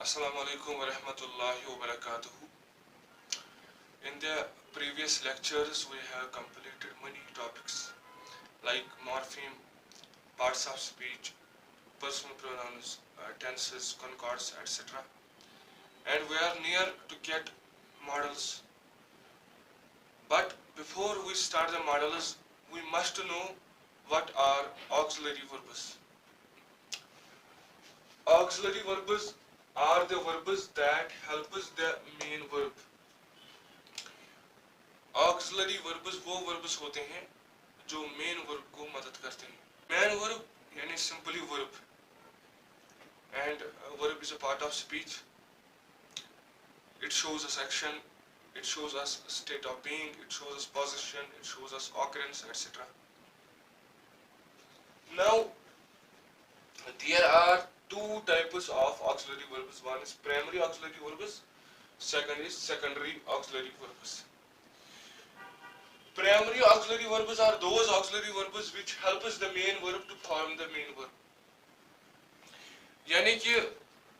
Assalamu alaikum wa rahmatullahi wa barakatuh. In the previous lectures, we have completed many topics like morpheme, parts of speech, personal pronouns, tenses, concords, etc. And we are near to get models. But before we start the models, we must know what are auxiliary verbs. Auxiliary verbs are the verbs that help us the main verb. Auxiliary verbs वो verbs होते हैं जो main verb को मदद करते हैं. Main verb यानी simply verb, and verb is a part of speech. It shows us action, it shows us state of being, it shows us position, it shows us occurrence, etc. Now there are two types of auxiliary verbs. One is primary auxiliary verbs, second is secondary auxiliary verbs. Primary auxiliary verbs are those auxiliary verbs which help us the main verb to form the main verb. यानी कि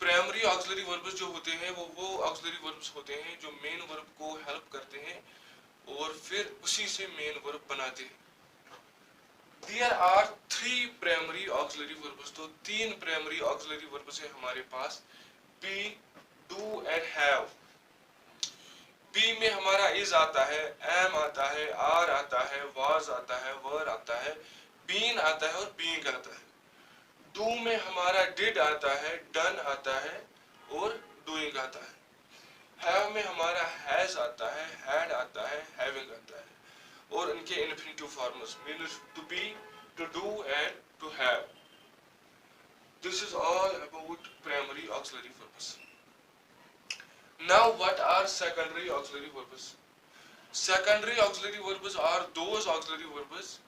primary auxiliary verbs जो होते हैं वो auxiliary verbs होते हैं जो main verb को हेल्प करते हैं और फिर उसी से मेन वर्ब बनाते हैं. There are three primary auxiliary verbs. तो तीन प्राइमरी ऑक्सिलरी वर्ब्स है हमारे पास, be, do and have. be में हमारा is आता है, am आता है, are आता है, was आता है, were आता है, been आता है और being आता है. do में हमारा did आता है, done आता है और doing आता है. have में हमारा has आता है, had आता है, having आता है और इनके infinitive forms means to be, to do and to have. This is all about primary auxiliary verbs. Now what are secondary auxiliary verbs? Secondary auxiliary verbs are those auxiliary verbs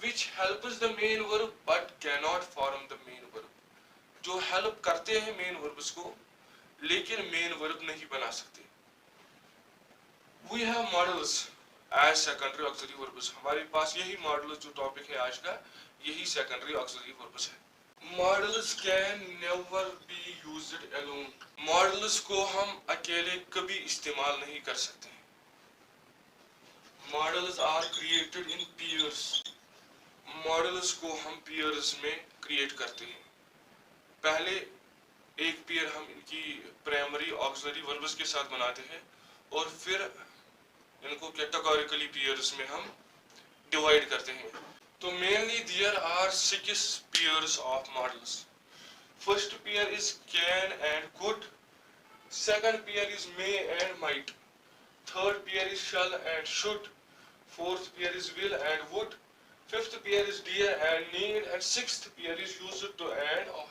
which helps the main verb but cannot form the main verb. जो help करते हैं main verbs को लेकिन main verb नहीं बना सकते. We have models as secondary auxiliary verbs. हमारे पास यही models जो topic है आज का, यही secondary auxiliary verbs है. Models can never be used alone. Models को हम अकेले कभी इस्तेमाल नहीं कर सकते. Models are created in pairs. Models को हम पेयर्स में क्रिएट करते हैं. पहले एक पेयर हम इनकी प्राइमरी ऑक्सिलरी वर्ब्स के साथ बनाते हैं और फिर इनको कैटेगोरिकली पेयर्स में हम डिवाइड करते हैं. तो mainly there are 6 pairs of modals. First pair is can and could, second pair is may and might, third pair is shall and should, fourth pair is will and would, fifth pair is dear and need and sixth pair is used to and or.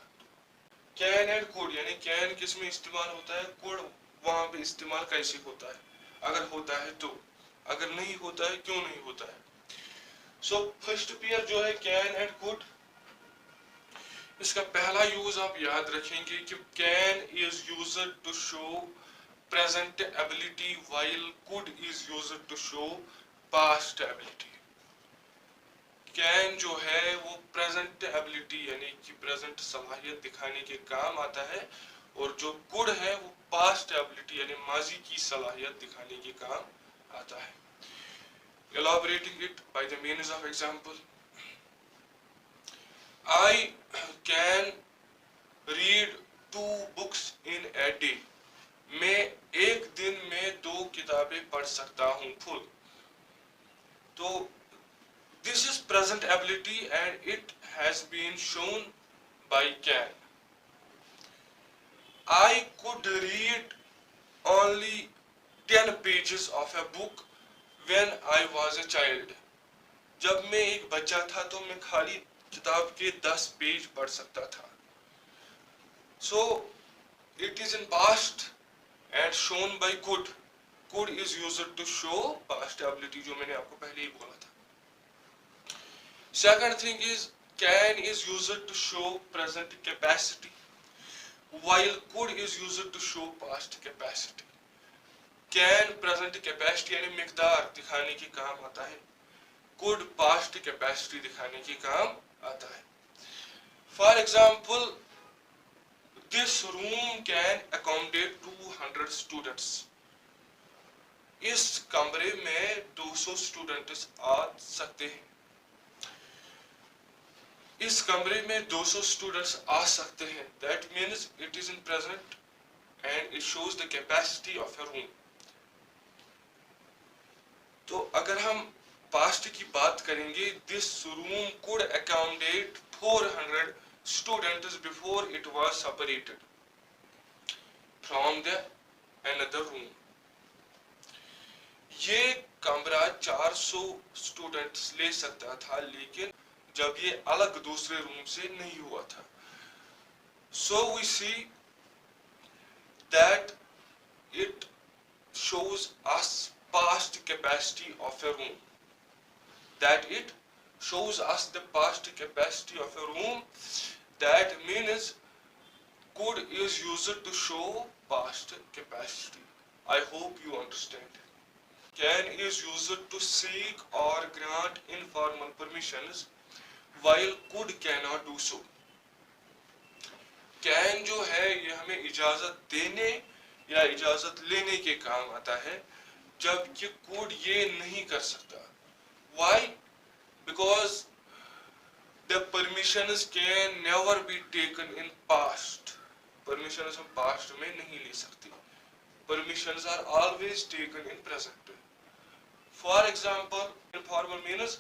can and could यानी can किस में इस्तेमाल होता है, could वहाँ पे इस्तेमाल कैसे होता है, अगर होता है तो, अगर नहीं होता है क्यों नहीं होता है. So first pair जो है can and could, इसका पहला यूज आप याद रखेंगे कि can is used to show present ability while could is used to show past ability. Can जो है वो प्रेजेंट एबिलिटी यानी कि प्रेजेंट सलाहियत दिखाने के काम आता है और जो कुड है वो पास्ट एबिलिटी यानी माजी की सलाहियत दिखाने के काम आता है. Elaborating it by the means of example, I can read 2 books in a day. मैं एक दिन में 2 किताबें पढ़ सकता हूँ फुल. तो this is present ability and it has been shown by can. I could read only 10 pages of a book when I was a child. जब मैं एक बच्चा था तो मैं खाली किताब के 10 पेज पढ़ सकता था. So it is in past and shown by could. Could is used to show past ability जो मैंने आपको पहले ही बोला था. Second thing is can is used to show present capacity while could is used to show past capacity. Can present capacity यानी मिकदार दिखाने के काम आता है, could past capacity दिखाने के काम आता है. For example, This room can accommodate 200 students. इस कमरे में 200 स्टूडेंट्स आ सकते हैं। इस कमरे में 200 स्टूडेंट्स आ सकते हैं। That means it is in present and it shows the capacity of a room. तो अगर हम पास्ट की बात करेंगे, this room could accommodate 400 students before it was separated from the another room. ये कमरा 400 स्टूडेंट्स ले सकता था, लेकिन जब ये अलग दूसरे रूम से नहीं हुआ था। So we see that it shows us past capacity of a room. That it shows us the past capacity of a room. That means could is used to show past capacity. I hope you understand. Can is used to seek or grant informal permissions, while could cannot do so. Can जो है ये हमें इजाजत देने या इजाजत लेने के काम आता है, जबकि could ये नहीं कर सकता। Why? Because the permissions can never be taken in past. Permissions हम past में नहीं ले सकते। Permissions are always taken in present. For example, informal means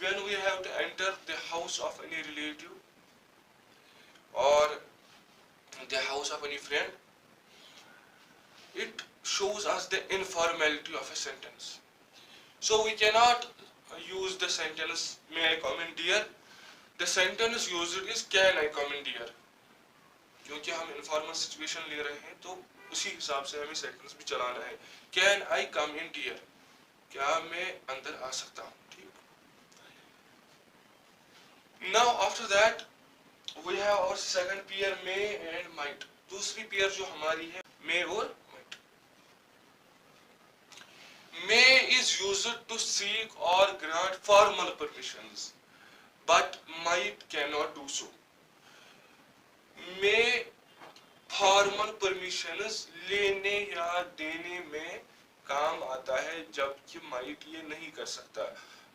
when we have to enter the house of any relative or the house of any friend, it shows us the informality of a sentence. So we cannot use the sentence may I come in dear. The sentence used is can I come in dear. क्योंकि हम informal situation ले रहे हैं, तो उसी हिसाब से हमें sentence भी चलाना है। Can I come in dear? क्या मैं अंदर आ सकता हूँ? Now after that we have our second pair may and might. दूसरी पेयर जो हमारी है may और might. May is used to seek or grant formal permissions, but might cannot do so. May formal permissions लेने या देने में काम आता है, जबकि might ये नहीं कर सकता।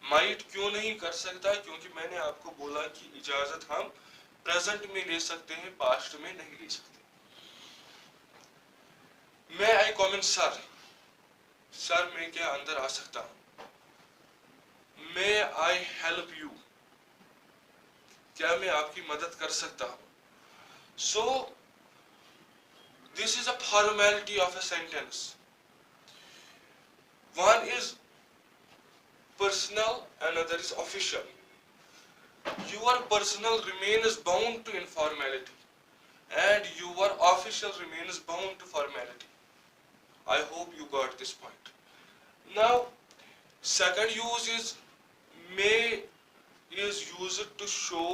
माइट क्यों नहीं कर सकता? क्योंकि मैंने आपको बोला कि इजाजत हम प्रेजेंट में ले सकते हैं, पास्ट में नहीं ले सकते। मैं आई कम इन सर, सर मैं क्या अंदर आ सकता हूं? मैं आई हेल्प यू, क्या मैं आपकी मदद कर सकता हूं? So this is a formality of a sentence. One is personal, another is official. Your personal remains bound to informality, and your official remains bound to formality. I hope you got this point. Now, second use is may is used to show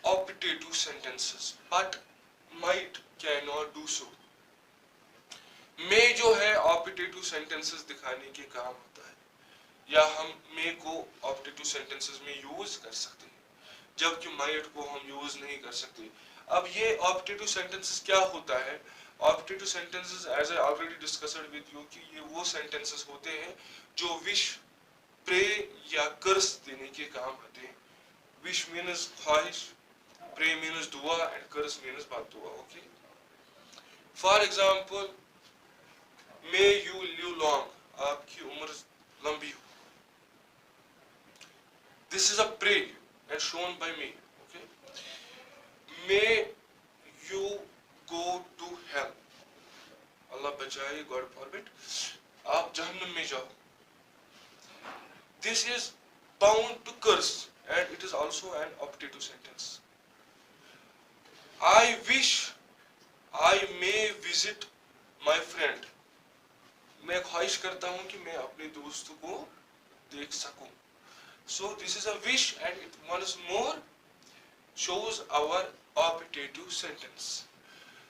optative sentences, but might cannot do so. may जो है optative sentences दिखाने के काम होता है, या हम may को optative sentences में यूज कर सकते हैं, जबकि might को हम यूज नहीं कर सकते। अब ये optative sentences क्या होता है? Optative sentences, as I already discussed with you, कि ये वो sentences होते हैं जो wish, pray या curse देने के काम आते हैं। Wish means ख्वाहिश, pray means दुआ and curse means बद्दुआ। Okay? For example, may you live long, आपकी उम्र लंबी हो। This is a pray and shown by me. Okay? May you go to hell. Allah बचाए, God forbid. आप जहन्नम में जाओ. This is bound to curse and it is also an optative sentence. I wish I may visit my friend. मैं ख्वाहिश करता हूँ कि मैं अपने दोस्त को देख सकूं। So this is a wish and it once more shows our optative sentence.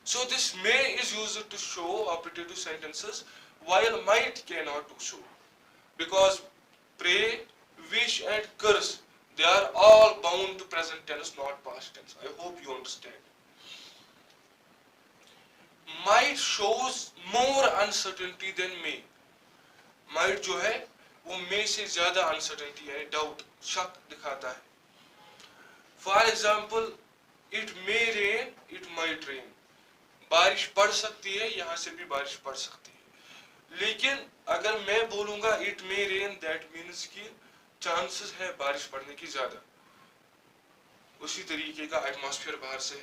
So this may is used to show optative sentences, while might cannot do so, because pray, wish and curse, they are all bound to present tense, not past tense. I hope you understand. shows more uncertainty than may. might जो है वो may से ज्यादा uncertainty यानी doubt, शक दिखाता है. For example, it may rain, it might rain. बारिश पड़ सकती है, यहाँ से भी बारिश पड़ सकती है. लेकिन अगर मैं बोलूंगा it may rain, that means कि चांसेस है बारिश पड़ने की ज्यादा. उसी तरीके का एटमॉस्फेयर बाहर से